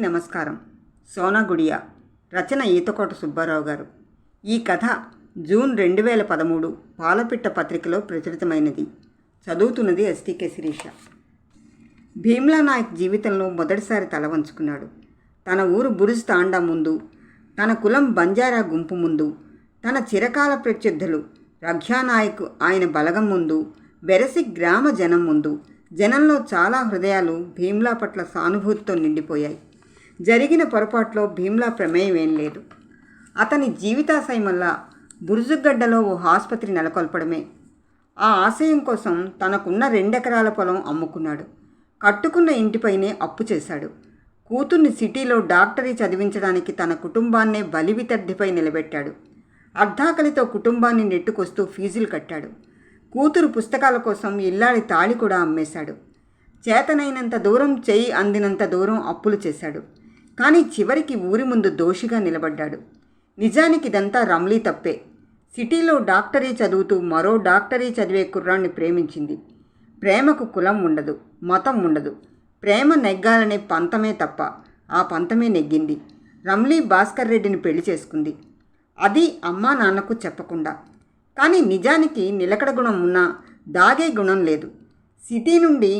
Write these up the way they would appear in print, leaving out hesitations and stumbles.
నమస్కారం. సోనా గుడియా, రచన ఈతకోట సుబ్బారావు గారు. ఈ కథ జూన్ 2013 పాలపిట్ట పత్రికలో ప్రచురితమైనది. చదువుతున్నది ఎస్టీకే శిరీష. భీమ్లా నాయక్ జీవితంలో మొదటిసారి తల వంచుకున్నాడు. తన ఊరు బురుజ్ తాండా ముందు, తన కులం బంజారా గుంపు ముందు, తన చిరకాల ప్రత్యర్థులు రఘ్యానాయక్ ఆయన బలగం ముందు, వెరసి గ్రామ జనం ముందు. జనంలో చాలా హృదయాలు భీమ్లా పట్ల సానుభూతితో నిండిపోయాయి. జరిగిన పొరపాట్లో భీమ్లా ప్రమేయం ఏం లేదు. అతని జీవితాశయమల్లా బురుజుగడ్డలో ఓ ఆసుపత్రి నెలకొల్పడమే. ఆ ఆశయం కోసం తనకున్న 2 ఎకరాల పొలం అమ్ముకున్నాడు. కట్టుకున్న ఇంటిపైనే అప్పు చేశాడు. కూతుర్ని సిటీలో డాక్టరీ చదివించడానికి తన కుటుంబాన్నే బలివితర్దిపై నిలబెట్టాడు. అర్ధాకలితో కుటుంబాన్ని నెట్టుకొస్తూ ఫీజులు కట్టాడు. కూతురు పుస్తకాల కోసం ఇల్లాడి తాళి కూడా అమ్మేశాడు. చేతనైనంత దూరం చెయ్యి అందినంత దూరం అప్పులు చేశాడు. కానీ చివరికి ఊరి ముందు దోషిగా నిలబడ్డాడు. నిజానికి ఇదంతా రమ్లీ తప్పే. సిటీలో డాక్టరీ చదువుతూ మరో డాక్టరీ చదివే కుర్రాన్ని ప్రేమించింది. ప్రేమకు కులం ఉండదు, మతం ఉండదు. ప్రేమ నెగ్గాలనే పంతమే తప్ప ఆ పంతమే నెగ్గింది. రమ్లీ భాస్కర్ రెడ్డిని పెళ్లి చేసుకుంది. అది అమ్మా నాన్నకు చెప్పకుండా. కానీ నిజానికి నిలకడ గుణం ఉన్నా దాగే గుణం లేదు. సిటీ నుండి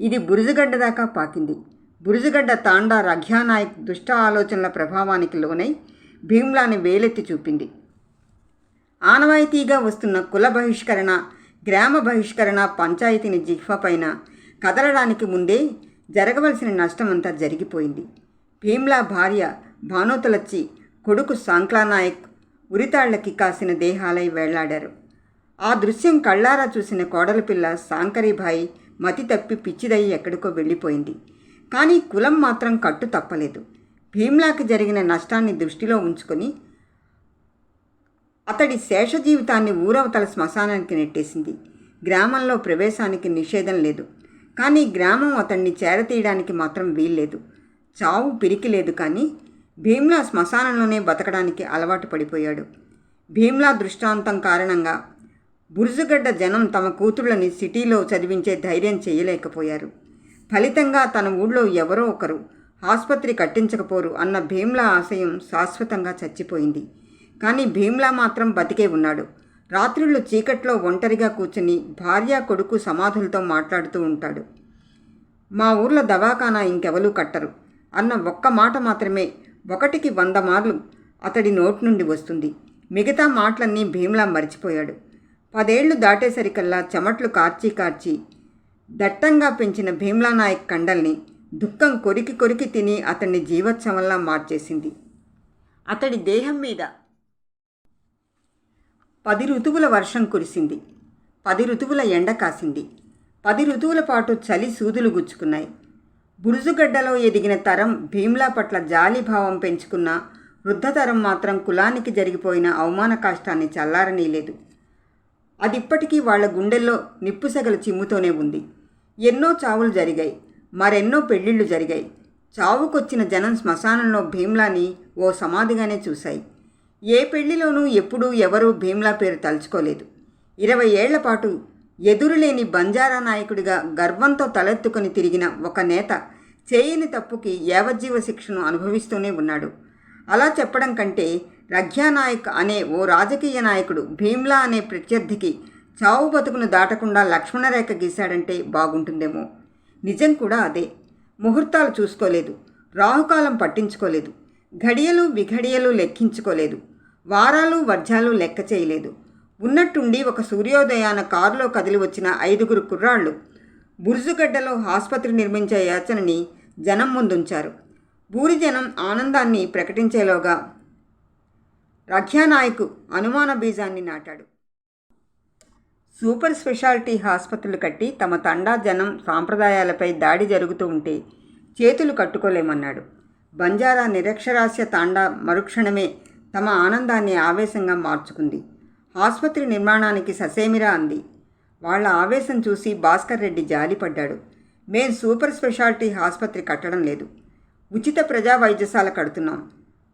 ఇది బురుజుగడ్డ దాకా పాకింది. బురుజుగడ్డ తాండా రఘ్యానాయక్ దుష్ట ఆలోచనల ప్రభావానికి లోనై భీమ్లాని వేలెత్తి చూపింది. ఆనవాయితీగా వస్తున్న కుల బహిష్కరణ, గ్రామ బహిష్కరణ పంచాయతీని జిహ్వపైన కదలడానికి ముందే జరగవలసిన నష్టమంతా జరిగిపోయింది. భీమ్లా భార్య భానోతలచ్చి, కొడుకు సాంక్లానాయక్ ఉరితాళ్లకి కాసిన దేహాలై వేళ్లాడారు. ఆ దృశ్యం కళ్ళారా చూసిన కోడలిపిల్ల సాంకరీభాయి మతి తప్పి పిచ్చిదయ్యి ఎక్కడికో వెళ్ళిపోయింది. కానీ కులం మాత్రం కట్టు తప్పలేదు. భీమ్లాకి జరిగిన నష్టాన్ని దృష్టిలో ఉంచుకొని అతడి శేష జీవితాన్ని ఊరవతల శ్మశానానికి నెట్టేసింది. గ్రామంలో ప్రవేశానికి నిషేధం లేదు. కానీ గ్రామం అతన్ని చేరతీయడానికి మాత్రం వీల్లేదు. చావు పిరికి లేదు. కానీ భీమ్లా శ్మశానంలోనే బతకడానికి అలవాటు పడిపోయాడు. భీమ్లా దృష్టాంతం కారణంగా బురుజుగడ్డ జనం తమ కూతుళ్ళని సిటీలో చదివించే ధైర్యం చేయలేకపోయారు. ఫలితంగా తన ఊళ్ళో ఎవరో ఒకరు ఆసుపత్రి కట్టించకపోరు అన్న భీమ్లా ఆశయం శాశ్వతంగా చచ్చిపోయింది. కానీ భీమ్లా మాత్రం బతికే ఉన్నాడు. రాత్రుళ్ళు చీకట్లో ఒంటరిగా కూర్చుని భార్య కొడుకు సమాధులతో మాట్లాడుతూ ఉంటాడు. మా ఊర్లో దవాఖానా ఇంకెవరూ కట్టరు అన్న ఒక్క మాట మాత్రమే 1కి 100 మార్లు అతడి నోటి నుండి వస్తుంది. మిగతా మాటలన్నీ భీమ్లా మరిచిపోయాడు. 10 ఏళ్లు దాటేసరికల్లా చెమట్లు కార్చి దట్టంగా పెంచిన భీమ్లా నాయక్ కండల్ని దుఃఖం కొరికి కొరికి తిని అతన్ని జీవోత్సవంలా మార్చేసింది. అతడి దేహం మీద 10 ఋతువుల వర్షం కురిసింది. 10 ఋతువుల ఎండ కాసింది. 10 ఋతువుల పాటు చలి సూదులు గుచ్చుకున్నాయి. బురుజుగడ్డలో ఎదిగిన తరం భీమ్లా పట్ల జాలిభావం పెంచుకున్న వృద్ధతరం మాత్రం కులానికి జరిగిపోయిన అవమాన కాష్టాన్ని చల్లారనీయలేదు. అదిప్పటికీ వాళ్ల గుండెల్లో నిప్పుసెగలు చిమ్ముతోనే ఉంది. ఎన్నో చావులు జరిగాయి, మరెన్నో పెళ్లిళ్ళు జరిగాయి. చావుకొచ్చిన జనం శ్మశానంలో భీమ్లాని ఓ సమాధిగానే చూశాయి. ఏ పెళ్లిలోనూ ఎప్పుడూ ఎవరూ భీమ్లా పేరు తలుచుకోలేదు. 20 ఏళ్ల పాటు ఎదురులేని బంజారా నాయకుడిగా గర్వంతో తలెత్తుకొని తిరిగిన ఒక నేత చేయని తప్పుకి యావజ్జీవ శిక్షను అనుభవిస్తూనే ఉన్నాడు. అలా చెప్పడం కంటే రఘ్యానాయక్ అనే ఓ రాజకీయ నాయకుడు భీమ్లా అనే ప్రత్యర్థికి చావు బతుకును దాటకుండా లక్ష్మణరేఖ గీశాడంటే బాగుంటుందేమో. నిజం కూడా అదే. ముహూర్తాలు చూసుకోలేదు, రాహుకాలం పట్టించుకోలేదు, ఘడియలు విఘడియలు లెక్కించుకోలేదు, వారాలు వర్జాలు లెక్క చేయలేదు. ఉన్నట్టుండి ఒక సూర్యోదయాన కారులో కదిలి వచ్చిన 5 కుర్రాళ్ళు బురుజుగడ్డలో ఆసుపత్రి నిర్మించే యోచనని జనం ముందుంచారు. ఊరి జనం ఆనందాన్ని ప్రకటించేలోగా రఘ్యానాయక్ అనుమాన బీజాన్ని నాటాడు. సూపర్ స్పెషాలిటీ ఆసుపత్రులు కట్టి తమ తండా జనం సాంప్రదాయాలపై దాడి జరుగుతూ ఉంటే చేతులు కట్టుకోలేమన్నాడు. బంజారా నిరక్షరాస్య తాండా మరుక్షణమే తమ ఆనందాన్ని ఆవేశంగా మార్చుకుంది. ఆసుపత్రి నిర్మాణానికి ససేమిరా అంది. వాళ్ల ఆవేశం చూసి భాస్కర్ రెడ్డి జాలిపడ్డాడు. మేం సూపర్ స్పెషాలిటీ ఆసుపత్రి కట్టడం లేదు, ఉచిత ప్రజా వైద్యశాల కడుతున్నాం.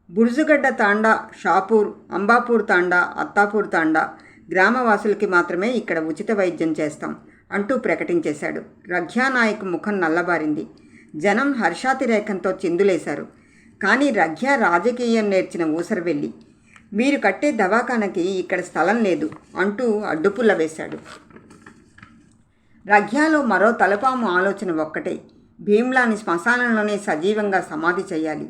బురుజుగడ్డ తాండా, షాపూర్, అంబాపూర్ తాండా, అత్తాపూర్ తాండా గ్రామవాసులకి మాత్రమే ఇక్కడ ఉచిత వైద్యం చేస్తాం అంటూ ప్రకటించేశాడు. రఘ్యానాయక్ ముఖం నల్లబారింది. జనం హర్షాతిరేకంతో చిందులేశారు. కానీ రఘ్య రాజకీయం నేర్చిన ఊసరవెల్లి, మీరు కట్టే దవాఖానకి ఇక్కడ స్థలం లేదు అంటూ అడ్డుపుల్ల వేశాడు. రఘ్యాలో మరో తలపాము ఆలోచన ఒక్కటే, భీమ్లాని శ్మశానంలోనే సజీవంగా సమాధి చేయాలి.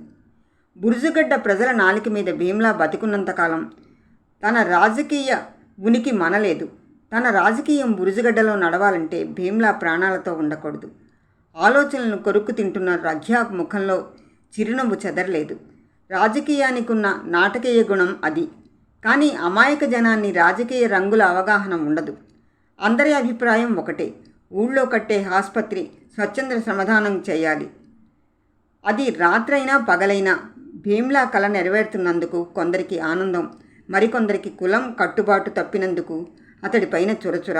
బురుజుగడ్డ ప్రజల నాలిక మీద భీమ్లా బతికున్నంతకాలం తన రాజకీయ ఉనికి మనలేదు. తన రాజకీయం బురుజుగడ్డలో నడవాలంటే భీమ్లా ప్రాణాలతో ఉండకూడదు. ఆలోచనలను కొరుక్కు తింటున్న రఘ్యా ముఖంలో చిరునవ్వు చెదరలేదు. రాజకీయానికున్న నాటకీయ గుణం అది. కానీ అమాయక జనాన్ని రాజకీయ రంగుల అవగాహన ఉండదు. అందరి అభిప్రాయం ఒకటే, ఊళ్ళో కట్టే ఆసుపత్రి స్వచ్ఛంద శ్రమదానం చేయాలి. అది రాత్రైనా పగలైనా భీమ్లా కళ నెరవేరుతున్నందుకు కొందరికి ఆనందం, మరికొందరికి కులం కట్టుబాటు తప్పినందుకు అతడిపైన చురచుర.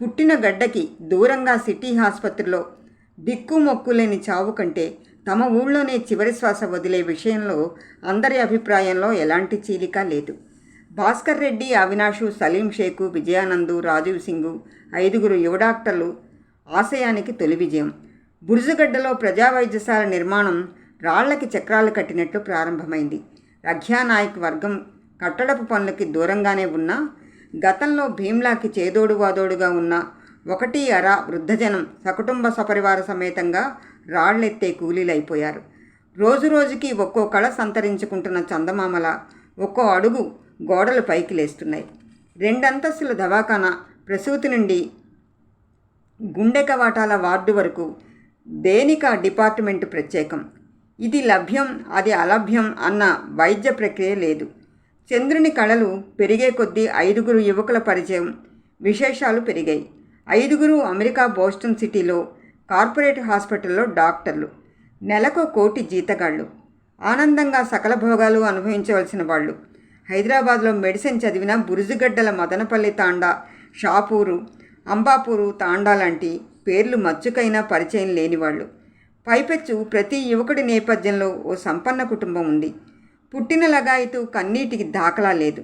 పుట్టిన గడ్డకి దూరంగా సిటీ ఆసుపత్రిలో దిక్కుమొక్కులేని చావు కంటే తమ ఊళ్ళోనే చివరి శ్వాస వదిలే విషయంలో అందరి అభిప్రాయంలో ఎలాంటి చీలిక లేదు. భాస్కర్ రెడ్డి, అవినాషు, సలీం షేకు, విజయానందు, రాజీవ్ సింగు 5 యువ డాక్టర్లు ఆశయానికి తొలి విజయం. బురుజుగడ్డలో ప్రజా వైద్యశాల నిర్మాణం రాళ్లకి చక్రాలు కట్టినట్లు ప్రారంభమైంది. రఘ్యానాయక్ వర్గం కట్టడపు పనులకి దూరంగానే ఉన్నా గతంలో భీమ్లాకి చేదోడు వాదోడుగా ఉన్న 1 వృద్ధజనం సకుటుంబ సపరివార సమేతంగా రాళ్లెత్తే కూలీలైపోయారు. రోజు రోజుకి ఒక్కో కళ సంతరించుకుంటున్న చందమామల ఒక్కో అడుగు గోడలు పైకి లేస్తున్నాయి. 2 అంతస్తుల దవాఖానా ప్రసూతి నుండి గుండె కవాటాల వార్డు వరకు దేనికా డిపార్ట్మెంటు ప్రత్యేకం. ఇది లభ్యం, అది అలభ్యం అన్న వైద్య ప్రక్రియ లేదు. చంద్రుని కళలు పెరిగే కొద్దీ 5 యువకుల పరిచయం, విశేషాలు పెరిగాయి. 5 అమెరికా బోస్టన్ సిటీలో కార్పొరేట్ హాస్పిటల్లో డాక్టర్లు, నెలకు 1 కోటి జీతగాళ్ళు, ఆనందంగా సకల భోగాలు అనుభవించవలసిన వాళ్ళు. హైదరాబాద్లో మెడిసిన్ చదివిన బురుజుగడ్డల మదనపల్లి తాండా, షాపూరు, అంబాపూరు తాండా లాంటి పేర్లు మచ్చుకైనా పరిచయం లేనివాళ్ళు. పైపెచ్చు ప్రతి యువకుడి నేపథ్యంలో ఓ సంపన్న కుటుంబం ఉంది. పుట్టిన లగాయితూ కన్నీటికి దాఖలా లేదు.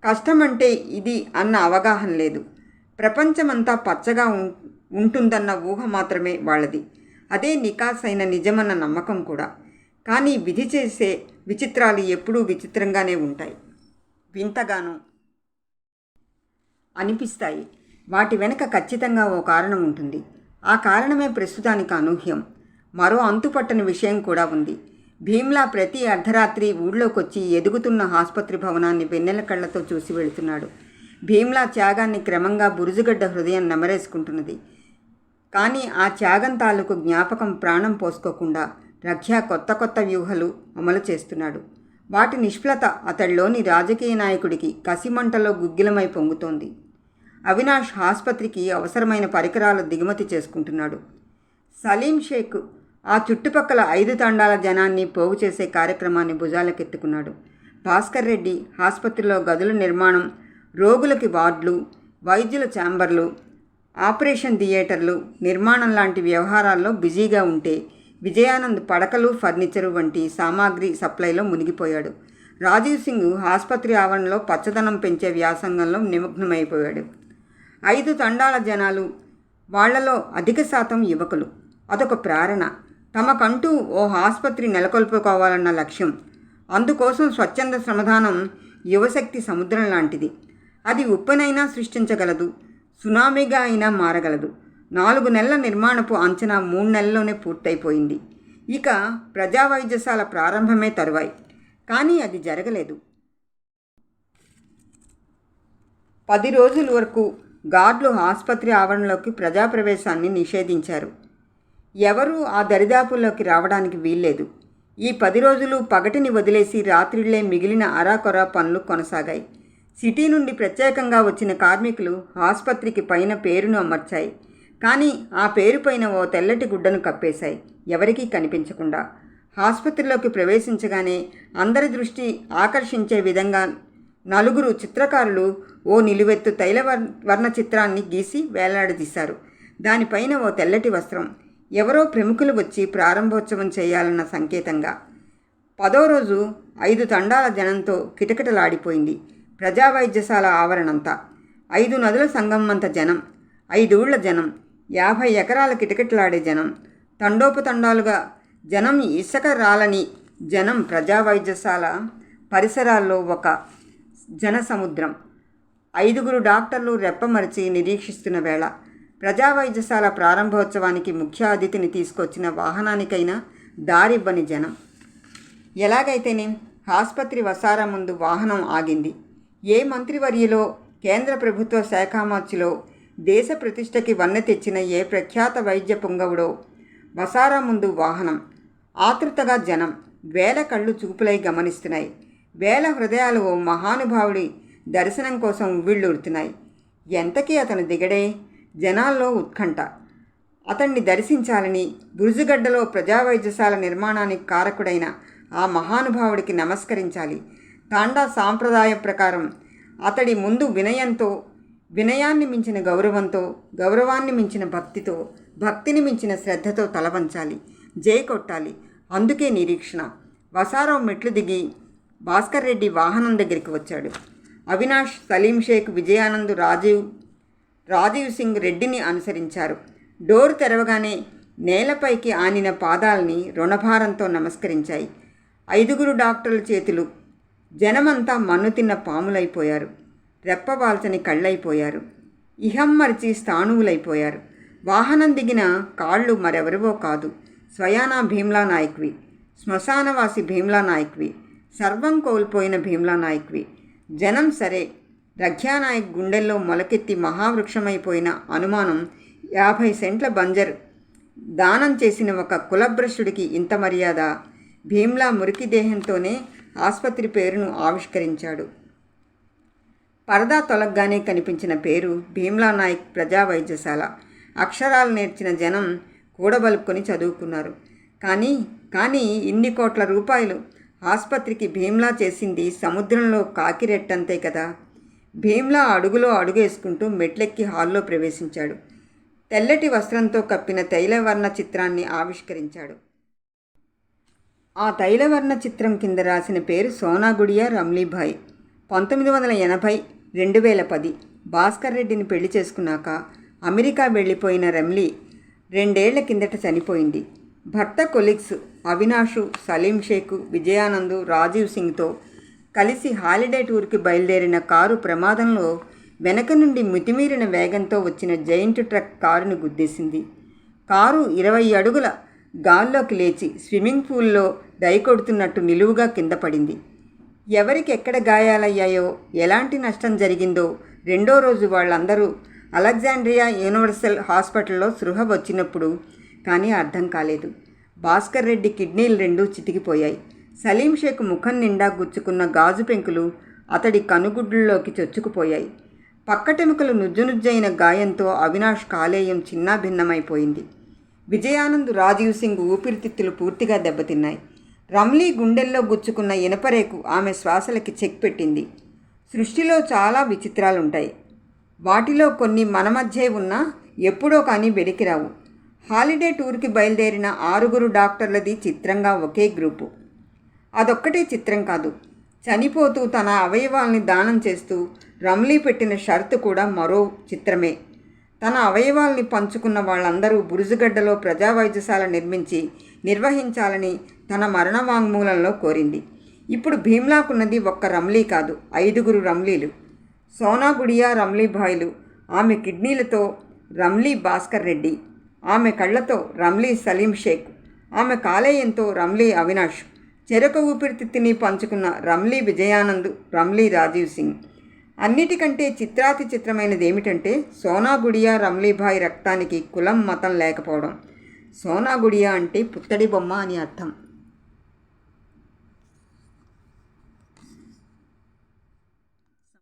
కష్టమంటే ఇది అన్న అవగాహన లేదు. ప్రపంచమంతా పచ్చగా ఉంటుందన్న ఊహ మాత్రమే వాళ్ళది. అదే నికాసైన నిజమన్న నమ్మకం కూడా. కానీ విధి చేసే విచిత్రాలు ఎప్పుడూ విచిత్రంగానే ఉంటాయి, వింతగానూ అనిపిస్తాయి. వాటి వెనక ఖచ్చితంగా ఓ కారణం ఉంటుంది. ఆ కారణమే ప్రస్తుతానికి అనూహ్యం. మరో అంతుపట్టని విషయం కూడా ఉంది. భీమ్లా ప్రతి అర్ధరాత్రి ఊళ్ళోకొచ్చి ఎదుగుతున్న ఆసుపత్రి భవనాన్ని వెన్నెల కళ్ళతో చూసి వెళుతున్నాడు. భీమ్లా త్యాగాన్ని క్రమంగా బురుజుగడ్డ హృదయం నెమరేసుకుంటున్నది. కానీ ఆ త్యాగం తాలూకు జ్ఞాపకం ప్రాణం పోసుకోకుండా రఘ్య కొత్త వ్యూహాలు అమలు చేస్తున్నాడు. వాటి నిష్ఫలత అతడిలోని రాజకీయ నాయకుడికి కసిమంటలో గుగ్గిలమై పొంగుతోంది. అవినాష్ ఆసుపత్రికి అవసరమైన పరికరాలు దిగుమతి చేసుకుంటున్నాడు. సలీం షేక్ ఆ చుట్టుపక్కల 5 తండాల జనాన్ని పోగు చేసే కార్యక్రమాన్ని భుజాలకెత్తుకున్నాడు. భాస్కర్ రెడ్డి ఆసుపత్రిలో గదుల నిర్మాణం, రోగులకి వార్డులు, వైద్యుల ఛాంబర్లు, ఆపరేషన్ థియేటర్లు నిర్మాణం లాంటి వ్యవహారాల్లో బిజీగా ఉంటే విజయానంద్ పడకలు, ఫర్నిచరు వంటి సామాగ్రి సప్లైలో మునిగిపోయాడు. రాజీవ్ సింగ్ ఆసుపత్రి ఆవరణలో పచ్చదనం పెంచే వ్యాసంగంలో నిమగ్నమైపోయాడు. 5 తండాల జనాలు, వాళ్లలో అధిక శాతం యువకులు. అదొక ప్రేరణ. తమకంటూ ఓ ఆసుపత్రి నెలకొల్పుకోవాలన్న లక్ష్యం. అందుకోసం స్వచ్ఛంద శ్రమదానం యువశక్తి సముద్రం లాంటిది. అది ఉప్పెనైనా సృష్టించగలదు, సునామీగా అయినా మారగలదు. 4 నెలల నిర్మాణపు అంచనా 3 నెలల్లోనే పూర్తయిపోయింది. ఇక ప్రజా వైద్యశాల ప్రారంభమే తరువాయి. కానీ అది జరగలేదు. 10 రోజుల వరకు గార్డులు ఆసుపత్రి ఆవరణలోకి ప్రజాప్రవేశాన్ని నిషేధించారు. ఎవరూ ఆ దరిదాపుల్లోకి రావడానికి వీల్లేదు. ఈ 10 రోజులు పగటిని వదిలేసి రాత్రిళ్లే మిగిలిన అరాకొరా పనులు కొనసాగాయి. సిటీ నుండి ప్రత్యేకంగా వచ్చిన కార్మికులు ఆసుపత్రికి పైన పేరును అమర్చాయి. కానీ ఆ పేరుపైన ఓ తెల్లటి గుడ్డను కప్పేశాయి, ఎవరికీ కనిపించకుండా. ఆసుపత్రిలోకి ప్రవేశించగానే అందరి దృష్టి ఆకర్షించే విధంగా 4 చిత్రకారులు ఓ నిలువెత్తు తైలవర్ణ చిత్రాన్ని గీసి వేలాడదీశారు. దానిపైన ఓ తెల్లటి వస్త్రం. ఎవరో ప్రముఖులు వచ్చి ప్రారంభోత్సవం చేయాలన్న సంకేతంగా. 10వ రోజు 5 తండాల జనంతో కిటకిటలాడిపోయింది ప్రజా వైద్యశాల ఆవరణంతా. 5 నదుల సంగమంత జనం, 5 ఊళ్ల జనం, 50 ఎకరాల కిటకిటలాడే జనం. తండోపతండాలుగా జనం ఇసుక రాలని జనం ప్రజా వైద్యశాల పరిసరాల్లో ఒక జన సముద్రం. 5 డాక్టర్లు రెప్పమరిచి నిరీక్షిస్తున్న వేళ ప్రజా వైద్యశాల ప్రారంభోత్సవానికి ముఖ్య అతిథిని తీసుకొచ్చిన వాహనానికైనా దారివ్వని జనం. ఎలాగైతేనే ఆసుపత్రి వసారా ముందు వాహనం ఆగింది. ఏ మంత్రివర్యులో, కేంద్ర ప్రభుత్వ శాఖామాత్యులో, దేశ ప్రతిష్టకి వన్నె తెచ్చిన ఏ ప్రఖ్యాత వైద్య పుంగవుడో వసారా ముందు వాహనం. ఆతృతగా జనం. వేల కళ్ళు చూపులై గమనిస్తున్నాయి. వేల హృదయాలు ఓ మహానుభావుడి దర్శనం కోసం ఉవ్విళ్ళూరుతున్నాయి. ఎంతకీ అతను దిగడే? జనాల్లో ఉత్కంఠ. అతన్ని దర్శించాలని, బురుజుగడ్డలో ప్రజా వైద్యశాల నిర్మాణానికి కారకుడైన ఆ మహానుభావుడికి నమస్కరించాలి. తాండా సాంప్రదాయం ప్రకారం అతడి ముందు వినయంతో, వినయాన్ని మించిన గౌరవంతో, గౌరవాన్ని మించిన భక్తితో, భక్తిని మించిన శ్రద్ధతో తలవంచాలి, జై కొట్టాలి. అందుకే నిరీక్షణ. వసారావు మెట్లు దిగి భాస్కర్ రెడ్డి వాహనం దగ్గరికి వచ్చాడు. అవినాష్, సలీం షేక్, విజయానంద్, రాజీవ్ సింగ్ రెడ్డిని అనుసరించారు. డోరు తెరవగానే నేలపైకి ఆనిన పాదాలని రుణభారంతో నమస్కరించాయి. 5 డాక్టర్ల చేతులు. జనమంతా మన్ను తిన్న పాములైపోయారు. రెప్పవాల్చని కళ్ళైపోయారు. ఇహం మరిచి స్థాణువులైపోయారు. వాహనం దిగిన కాళ్ళు మరెవరివో కాదు, స్వయానా భీమ్లా నాయక్వి, శ్మశానవాసి భీమ్లా నాయక్వి, సర్వం కోల్పోయిన భీమ్లా నాయక్వి. జనం సరే, రఘ్యానాయక్ గుండెల్లో మొలకెత్తి మహావృక్షమైపోయిన అనుమానం 50 సెంట్ల బంజర్ దానం చేసిన ఒక కులభ్రష్టుడికి ఇంత మర్యాద. భీమ్లా మురికి దేహంతోనే ఆసుపత్రి పేరును ఆవిష్కరించాడు. పరదా తొలగ్గానే కనిపించిన పేరు భీమ్లా నాయక్ ప్రజా వైద్యశాల. అక్షరాలు నేర్చిన జనం కూడబలుక్కొని చదువుకున్నారు. కానీ ఇన్ని కోట్ల రూపాయలు ఆసుపత్రికి భీమ్లా చేసింది సముద్రంలో కాకిరెట్టంతే కదా. భీమ్లా అడుగులో అడుగేసుకుంటూ మెట్లెక్కి హాల్లో ప్రవేశించాడు. తెల్లటి వస్త్రంతో కప్పిన తైలవర్ణ చిత్రాన్ని ఆవిష్కరించాడు. ఆ తైలవర్ణ చిత్రం కింద రాసిన పేరు సోనాగుడియా రమ్లీభాయ్. 1980, 2010 భాస్కర్ రెడ్డిని పెళ్లి చేసుకున్నాక అమెరికా వెళ్ళిపోయిన రమ్లీ 2 ఏళ్ల కిందట చనిపోయింది. భర్త కొలీగ్స్ అవినాషు, సలీం షేకు, విజయానందు, రాజీవ్ సింగ్తో కలిసి హాలిడే టూర్కి బయలుదేరిన కారు ప్రమాదంలో వెనక నుండి మితిమీరిన వేగంతో వచ్చిన జైంట్ ట్రక్ కారును గుద్దేసింది. కారు 20 అడుగుల గాల్లోకి లేచి స్విమ్మింగ్ పూల్లో డైకొడుతున్నట్టు నిలువుగా కింద పడింది. ఎవరికి ఎక్కడ గాయాలయ్యాయో, ఎలాంటి నష్టం జరిగిందో రెండో రోజు వాళ్ళందరూ అలెగ్జాండ్రియా యూనివర్సల్ హాస్పిటల్లో స్పృహ వచ్చినప్పుడు కానీ అర్థం కాలేదు. భాస్కర్ రెడ్డి కిడ్నీలు 2 చితికిపోయాయి. సలీం షేక్ ముఖం నిండా గుచ్చుకున్న గాజు పెంకులు అతడి కనుగుడ్లలోకి చొచ్చుకుపోయాయి. పక్కటెముకలు నుజ్జునుజ్జైన గాయంతో అవినాష్ కాలేయం చిన్నాభిన్నమైపోయింది. విజయానంద్, రాజీవ్ సింగ్ ఊపిరితిత్తులు పూర్తిగా దెబ్బతిన్నాయి. రమ్లీ గుండెల్లో గుచ్చుకున్న ఇనపరేకు ఆమె శ్వాసలకి చెక్ పెట్టింది. సృష్టిలో చాలా విచిత్రాలుంటాయి. వాటిలో కొన్ని మన మధ్యే ఉన్నా ఎప్పుడో కానీ వెలికిరావు. హాలిడే టూర్కి బయలుదేరిన 6 డాక్టర్లది చిత్రంగా ఒకే గ్రూపు. అదొక్కటే చిత్రం కాదు, చనిపోతూ తన అవయవాల్ని దానం చేస్తూ రమ్లీ పెట్టిన షరతు కూడా మరో చిత్రమే. తన అవయవాల్ని పంచుకున్న వాళ్ళందరూ బురుజుగడ్డలో ప్రజా వైద్యశాల నిర్వహించాలని తన మరణ వాంగ్మూలంలో కోరింది. ఇప్పుడు భీమ్లాకున్నది ఒక్క రమ్లీ కాదు, 5 రమ్లీలు. సోనాగుడియా రమ్లీభాయ్లు, ఆమె కిడ్నీలతో రమ్లీ భాస్కర్ రెడ్డి, ఆమె కళ్ళతో రమ్లీ సలీం షేక్, ఆమె కాలేయంతో రమ్లీ అవినాష్, చెరక ఊపిరితిత్తిని పంచుకున్న రమ్లీ విజయానంద్, రమ్లీ రాజీవ్ సింగ్. అన్నిటికంటే చిత్రాతి చిత్రమైనది ఏమిటంటే సోనాగుడియా రమ్లీభాయ్ రక్తానికి కులం మతం లేకపోవడం. సోనాగుడియా అంటే పుత్తడి బొమ్మ అని అర్థం.